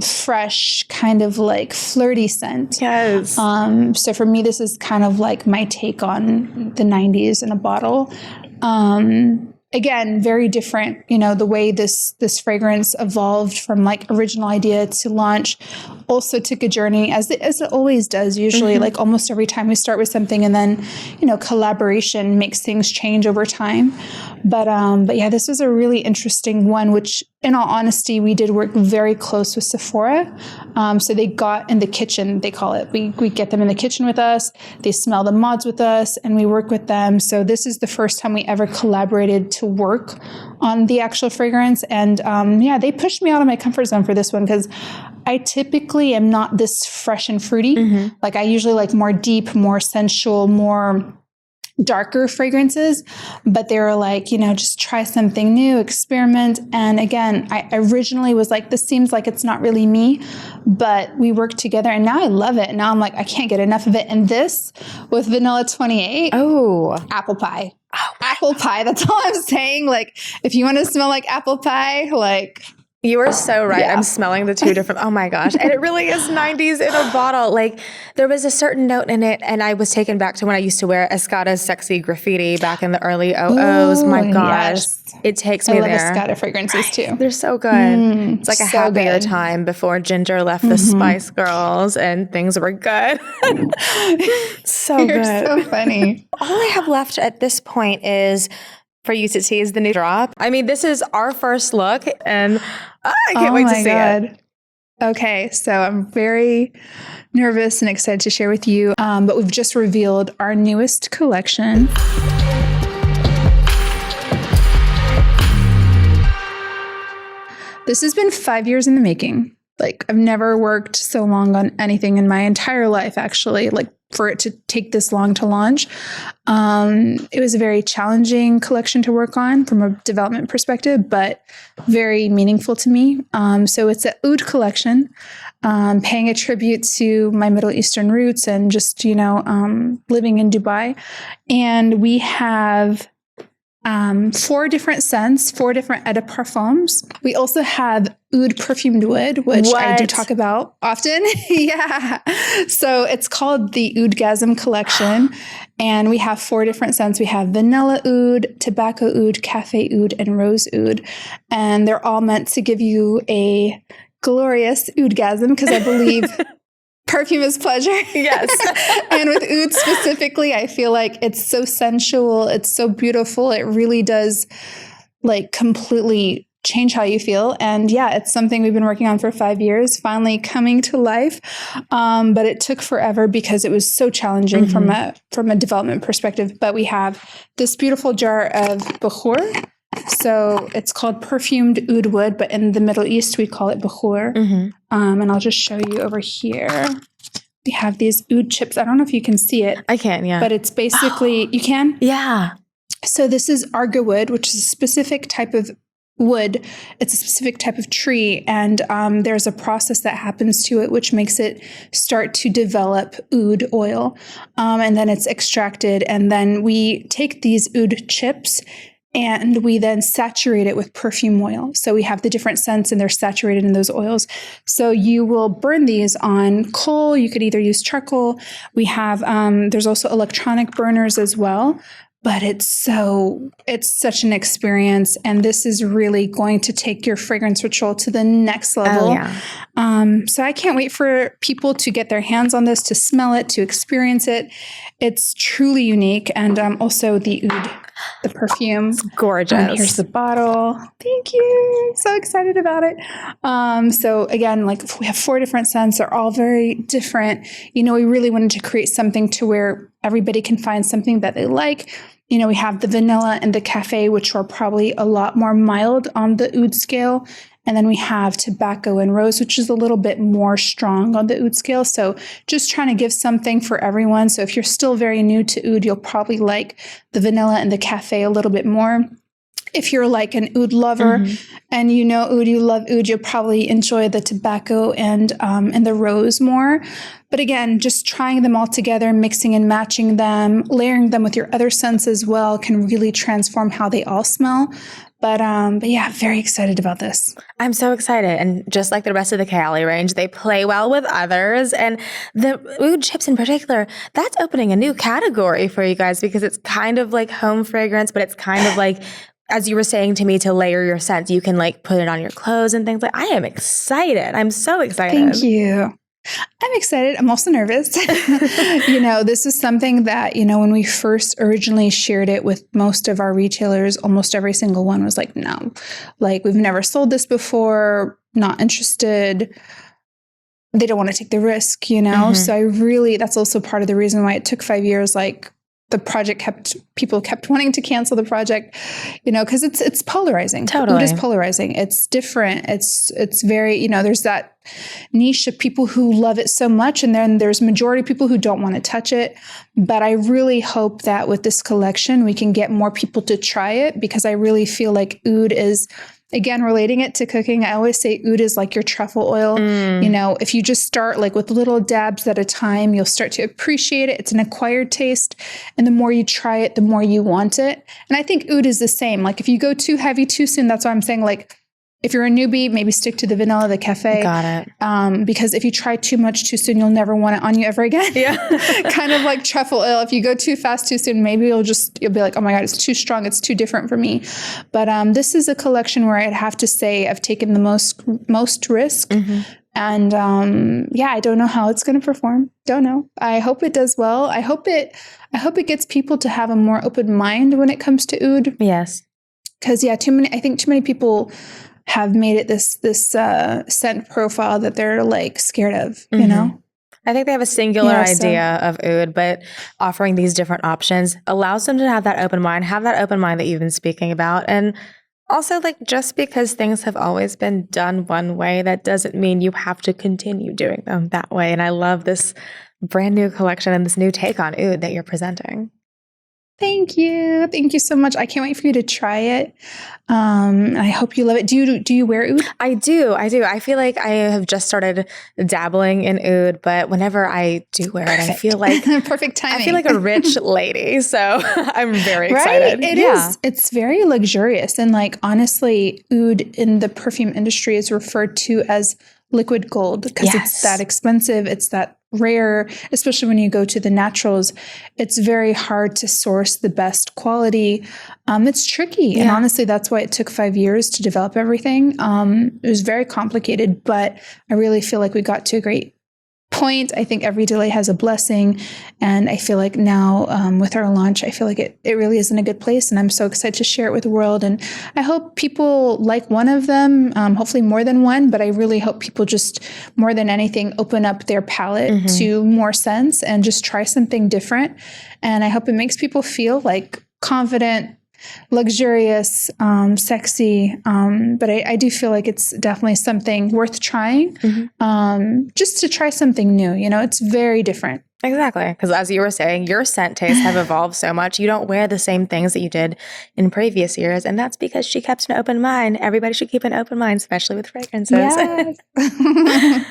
fresh kind of like flirty scent. Yes. So for me, this is kind of like my take on the 90s in a bottle. Again, very different, the way this fragrance evolved from like original idea to launch. also took a journey as it always does, usually like almost every time we start with something, and then, collaboration makes things change over time. But yeah, this was a really interesting one, which in all honesty, we did work very close with Sephora. So they got in the kitchen, they call it. We get them in the kitchen with us. They smell the mods with us and we work with them. So this is the first time we ever collaborated to work on the actual fragrance. And yeah, they pushed me out of my comfort zone for this one because I typically am not this fresh and fruity. Like I usually like more deep, more sensual, more darker fragrances, but they were like, just try something new, experiment. And again, I originally was like, this seems like it's not really me, but we worked together and now I love it. And now I'm like, I can't get enough of it. And this with Vanilla 28. Oh, apple pie. Apple pie. That's all I'm saying. Like, if you want to smell like apple pie, like... You are so right. Yeah. I'm smelling the two different, oh my gosh. And it really is 90s in a bottle. Like there was a certain note in it. And I was taken back to when I used to wear Escada's Sexy Graffiti back in the early 00s. My gosh. Yes. It takes me there. I love Escada fragrances too. They're so good. It's like a happier time before Ginger left the Spice Girls and things were good. So You're good. So funny. All I have left at this point is for you to tease the new drop. I mean, this is our first look and I can't wait to see it. Okay, so I'm very nervous and excited to share with you, but we've just revealed our newest collection. This has been 5 years in the making. Like I've never worked so long on anything in my entire life, actually, like for it to take this long to launch. It was a very challenging collection to work on from a development perspective, but very meaningful to me. So it's an oud collection, paying a tribute to my Middle Eastern roots and just, living in Dubai. And we have 4 different scents, 4 different eau de parfums. We also have oud perfumed wood, which I do talk about often. Yeah. So it's called the Oudgasm collection. And we have 4 different scents. We have vanilla oud, tobacco oud, cafe oud, and rose oud. And they're all meant to give you a glorious oudgasm because I believe perfume is pleasure. Yes. And with oud specifically, I feel like it's so sensual. It's so beautiful. It really does like completely change how you feel. And yeah, it's something we've been working on for 5 years, finally coming to life. But it took forever because it was so challenging from a development perspective. But we have this beautiful jar of bakhoor. So it's called perfumed oud wood, but in the Middle East, we call it bakhoor. And I'll just show you over here. We have these oud chips. I don't know if you can see it. I can, yeah. But it's basically, you can? Yeah. So this is arga wood, which is a specific type of wood. It's a specific type of tree. And there's a process that happens to it, which makes it start to develop oud oil. And then it's extracted. And then we take these oud chips and we then saturate it with perfume oil. So we have the different scents and they're saturated in those oils. So you will burn these on coal. You could either use charcoal. We have, there's also electronic burners as well. But it's such an experience. And this is really going to take your fragrance ritual to the next level. Oh, yeah. So I can't wait for people to get their hands on this, to smell it, to experience it. It's truly unique. And also the oud, the perfume. It's gorgeous. Here's the bottle. Thank you. I'm so excited about it. So again, like we have 4 different scents. They're all very different. We really wanted to create something to where everybody can find something that they like. We have the vanilla and the cafe, which are probably a lot more mild on the oud scale. And then we have tobacco and rose, which is a little bit more strong on the oud scale. So just trying to give something for everyone. So if you're still very new to oud, you'll probably like the vanilla and the cafe a little bit more. If you're like an oud lover and you love oud, you'll probably enjoy the tobacco and the rose more. But again, just trying them all together, mixing and matching them, layering them with your other scents as well can really transform how they all smell. But yeah, very excited about this. I'm so excited. And just like the rest of the Kayali range, they play well with others. And the oud chips in particular, that's opening a new category for you guys because it's kind of like home fragrance, but it's kind of like as you were saying to me, to layer your scents, you can like put it on your clothes and things. Like, I am excited. I'm so excited. Thank you. I'm excited. I'm also nervous. This is something that, when we first originally shared it with most of our retailers, almost every single one was like, no, like we've never sold this before, not interested. They don't want to take the risk, So that's also part of the reason why it took 5 years. Like the project people kept wanting to cancel the project, because it's polarizing. Totally. Oud is polarizing. It's different. It's very, there's that niche of people who love it so much. And then there's majority of people who don't want to touch it. But I really hope that with this collection, we can get more people to try it, because I really feel like oud is, again, relating it to cooking, I always say oud is like your truffle oil. If you just start like with little dabs at a time, you'll start to appreciate it. It's an acquired taste. And the more you try it, the more you want it. And I think oud is the same. Like if you go too heavy too soon, that's why I'm saying, like, if you're a newbie, maybe stick to the vanilla, the cafe. Got it. Because if you try too much too soon, you'll never want it on you ever again. Yeah. Kind of like truffle oil. If you go too fast too soon, maybe you'll be like, oh my God, it's too strong. It's too different for me. But this is a collection where I'd have to say I've taken the most risk. And I don't know how it's going to perform. Don't know. I hope it does well. I hope it gets people to have a more open mind when it comes to oud. Yes. Because I think too many people have made it this scent profile that they're like scared of, I think they have a singular idea of oud, but offering these different options allows them to have that open mind that you've been speaking about. And also, like, just because things have always been done one way, that doesn't mean you have to continue doing them that way. And I love this brand new collection and this new take on oud that you're presenting. Thank you. Thank you so much. I can't wait for you to try it. I hope you love it. Do you wear oud? I do. I feel like I have just started dabbling in oud, but whenever I do wear it, I feel like perfect timing. I feel like a rich lady. So I'm very excited. It is. It's very luxurious. And like, honestly, oud in the perfume industry is referred to as liquid gold, because it's that expensive. It's that rare, especially when you go to the naturals. It's very hard to source the best quality. It's tricky. And honestly, that's why it took 5 years to develop everything. It was very complicated, but I really feel like we got to a great point. I think every delay has a blessing. And I feel like now with our launch, I feel like it really is in a good place. And I'm so excited to share it with the world. And I hope people like one of them, hopefully more than one, but I really hope people just more than anything open up their palette to more scents and just try something different. And I hope it makes people feel like confident, luxurious, sexy. But I do feel like it's definitely something worth trying, just to try something new. It's very different. Exactly. Because as you were saying, your scent tastes have evolved so much. You don't wear the same things that you did in previous years. And that's because she kept an open mind. Everybody should keep an open mind, especially with fragrances. Yes.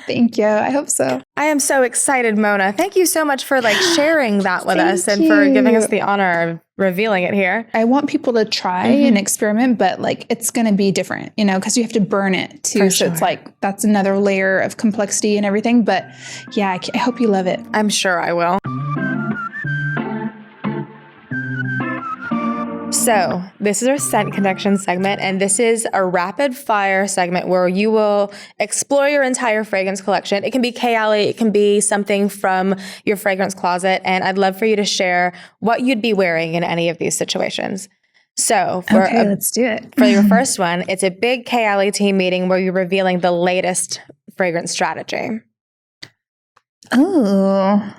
Thank you. I hope so. I am so excited, Mona. Thank you so much for sharing that with us and for giving us the honor of revealing it here. I want people to try and experiment, but it's going to be different, because you have to burn it too. So it's that's another layer of complexity and everything. But yeah, I hope you love it. I'm sure I will. So this is our Scent Connection segment, and this is a rapid fire segment where you will explore your entire fragrance collection. It can be Kayali, it can be something from your fragrance closet, and I'd love for you to share what you'd be wearing in any of these situations. So let's do it. For your first one, it's a big Kayali team meeting where you're revealing the latest fragrance strategy. Oh,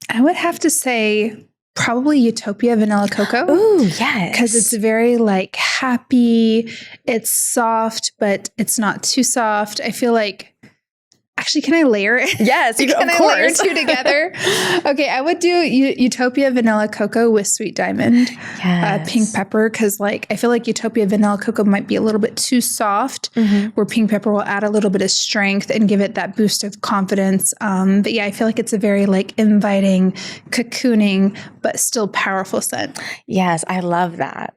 I would have to say probably Utopia Vanilla Cocoa. Ooh, yes. Because it's very happy. It's soft, but it's not too soft. I feel like, actually, can I layer it? Yes, can I layer two together? Okay, I would do Utopia Vanilla Cocoa with Sweet Diamond, Pink Pepper, because I feel like Utopia Vanilla Cocoa might be a little bit too soft, where Pink Pepper will add a little bit of strength and give it that boost of confidence. But yeah, I feel like it's a very inviting, cocooning, but still powerful scent. Yes, I love that.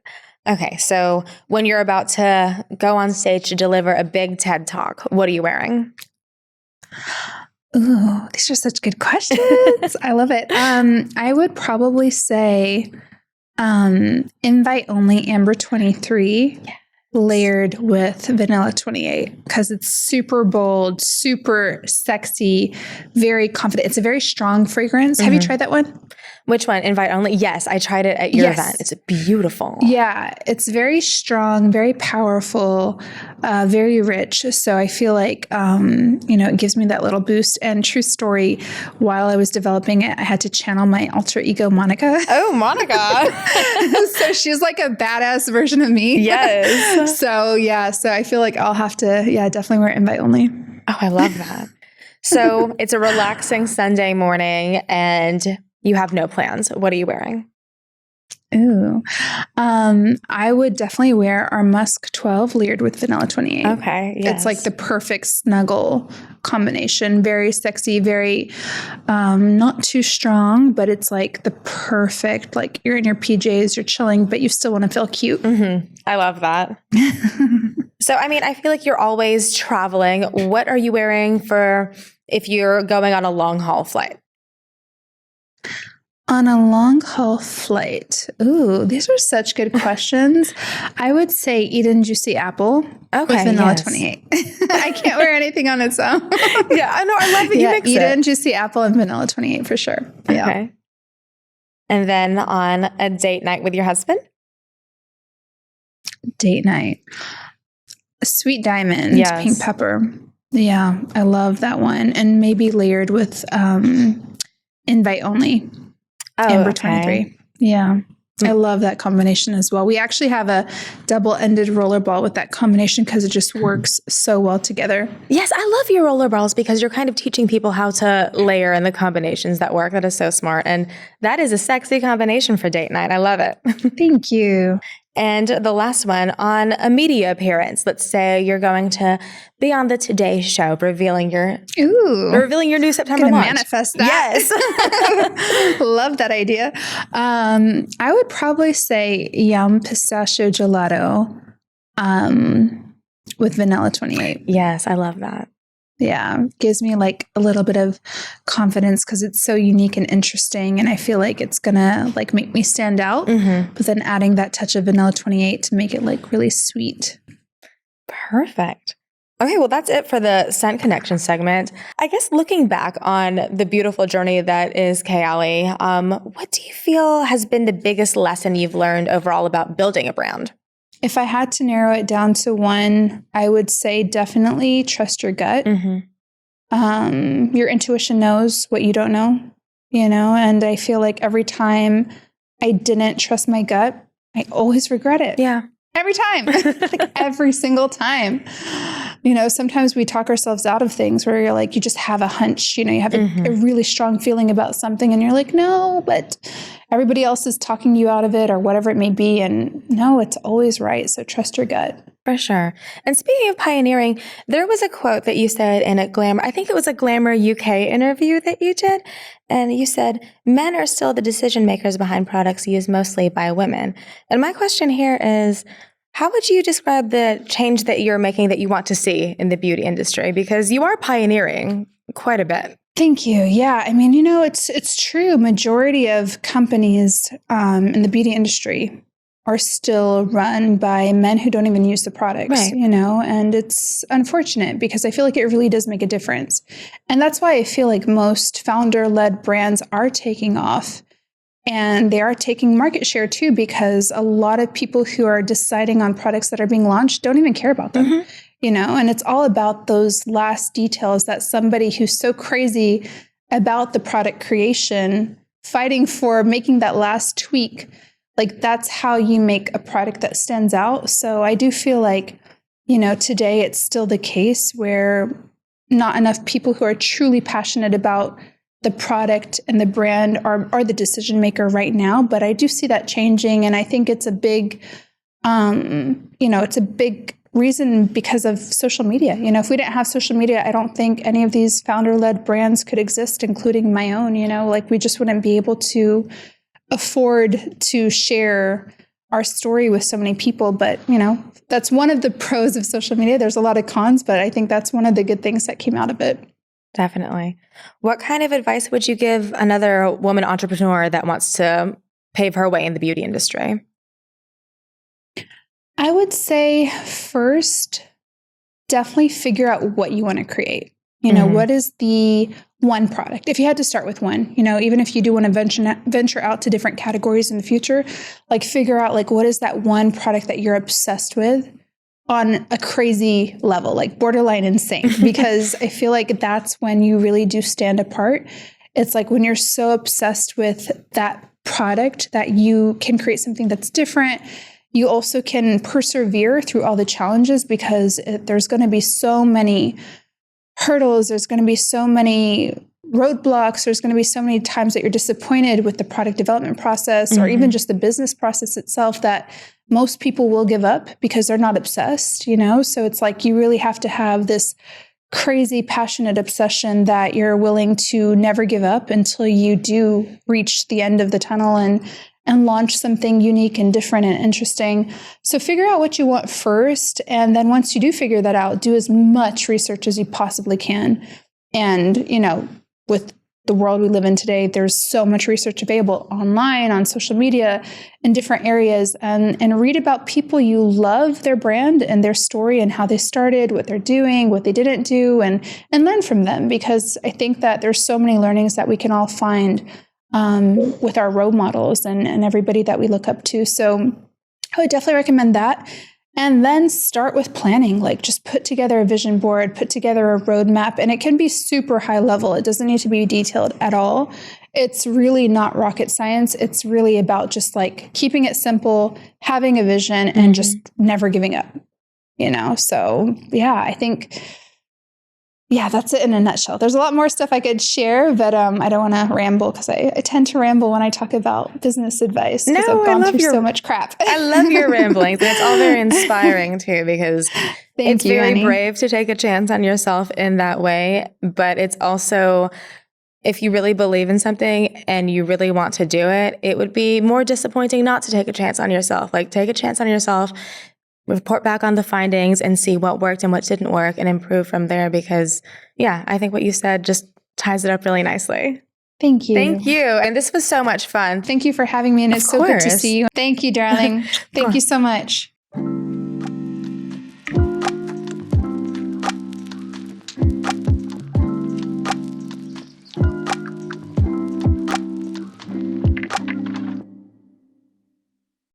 Okay, so when you're about to go on stage to deliver a big TED Talk, what are you wearing? Ooh, these are such good questions. I love it. I would probably say Invite only Amber 23. Yeah. Layered with vanilla 28 because it's super bold, super sexy, very confident. It's a very strong fragrance. Have you tried that one? Which one? Invite only? Yes, I tried it at your event. It's beautiful. Yeah, it's very strong, very powerful, very rich. So I feel like, it gives me that little boost. And true story, while I was developing it, I had to channel my alter ego, Monica. Oh, Monica. So she's like a badass version of me. Yes. So I feel like I'll have to, definitely wear invite only. Oh, I love that. So it's a relaxing Sunday morning and you have no plans. What are you wearing? Ooh. I would definitely wear our Musk 12 layered with vanilla 28. Okay. Yes. It's like the perfect snuggle combination. Very sexy, very, not too strong, but it's like the perfect, like you're in your PJs, you're chilling, but you still want to feel cute. Mm-hmm. I love that. So, I feel like you're always traveling. What are you wearing for if you're going on a long haul flight? On a long haul flight. Ooh, these are such good questions. I would say Eden Juicy Apple with vanilla 28. I can't wear anything on its own. Yeah, I know. I love that you mix Eden Juicy Apple and vanilla 28 for sure. Okay. Yeah. And then on a date night with your husband? Date night. Sweet Diamond, Pink Pepper. Yeah, I love that one. And maybe layered with invite only. Amber 23. Yeah. I love that combination as well. We actually have a double-ended roller ball with that combination because it just works so well together. Yes, I love your roller balls because you're kind of teaching people how to layer and the combinations that work. That is so smart. And that is a sexy combination for date night. I love it. Thank you. And the last one, on a media appearance. Let's say you're going to be on the Today Show, revealing your new September launch. Manifest that. Yes. Love that idea. I would probably say Yum Pistachio Gelato with vanilla 28. Yes, I love that. Yeah, gives me like a little bit of confidence because it's so unique and interesting, and I feel like it's gonna like make me stand out. Mm-hmm. But then adding that touch of vanilla 28 to make it like really sweet. Perfect. Okay, well that's it for the Scent Connection segment. I guess looking back on the beautiful journey that is Kayali, what do you feel has been the biggest lesson you've learned overall about building a brand? If I had to narrow it down to one, I would say definitely trust your gut. Mm-hmm. Your intuition knows what you don't know, and I feel like every time I didn't trust my gut, I always regret it. Yeah. Every time, like every single time. Sometimes we talk ourselves out of things where you're like, you just have a hunch, you have a really strong feeling about something and you're like, no, but everybody else is talking you out of it or whatever it may be. And no, it's always right. So trust your gut. For sure. And speaking of pioneering, there was a quote that you said in a Glamour, I think it was a Glamour UK interview that you did. And you said, men are still the decision makers behind products used mostly by women. And my question here is, how would you describe the change that you're making that you want to see in the beauty industry? Because you are pioneering quite a bit. Thank you. Yeah. It's true. Majority of companies in the beauty industry are still run by men who don't even use the products, and it's unfortunate because I feel like it really does make a difference. And that's why I feel like most founder-led brands are taking off. And they are taking market share too, because a lot of people who are deciding on products that are being launched don't even care about them, and it's all about those last details that somebody who's so crazy about the product creation, fighting for making that last tweak, like that's how you make a product that stands out. So I do feel like, today it's still the case where not enough people who are truly passionate about the product and the brand are the decision maker right now, but I do see that changing, and I think it's a big, it's a big reason because of social media. If we didn't have social media, I don't think any of these founder-led brands could exist, including my own. Like we just wouldn't be able to afford to share our story with so many people. But that's one of the pros of social media. There's a lot of cons, but I think that's one of the good things that came out of it. Definitely. What kind of advice would you give another woman entrepreneur that wants to pave her way in the beauty industry? I would say first, definitely figure out what you want to create. What is the one product? If you had to start with one, even if you do want to venture out to different categories in the future, like figure out like what is that one product that you're obsessed with on a crazy level, like borderline insane, because I feel like that's when you really do stand apart. It's like when you're so obsessed with that product that you can create something that's different. You also can persevere through all the challenges because there's going to be so many hurdles. There's going to be so many roadblocks. There's going to be so many times that you're disappointed with the product development process or even just the business process itself that most people will give up because they're not obsessed, So it's like you really have to have this crazy, passionate obsession that you're willing to never give up until you do reach the end of the tunnel and launch something unique and different and interesting. So figure out what you want first. And then once you do figure that out, do as much research as you possibly can. And, with the world we live in today, there's so much research available online, on social media, in different areas, and read about people you love, their brand and their story and how they started, what they're doing, what they didn't do, and learn from them. Because I think that there's so many learnings that we can all find with our role models and everybody that we look up to. So I would definitely recommend that. And then start with planning, like just put together a vision board, put together a roadmap, and it can be super high level. It doesn't need to be detailed at all. It's really not rocket science. It's really about just like keeping it simple, having a vision, and just never giving up, So yeah, I think that's it in a nutshell. There's a lot more stuff I could share, but I don't want to ramble because I tend to ramble when I talk about business advice because I've gone through so much crap. I love your ramblings. And it's all very inspiring too, because it's very brave to take a chance on yourself in that way. But it's also, if you really believe in something and you really want to do it, it would be more disappointing not to take a chance on yourself. Like take a chance on yourself, report back on the findings and see what worked and what didn't work and improve from there, because I think what you said just ties it up really nicely. Thank you. Thank you. And this was so much fun. Thank you for having me, and it's so good to see you. Thank you, darling. Thank you so much.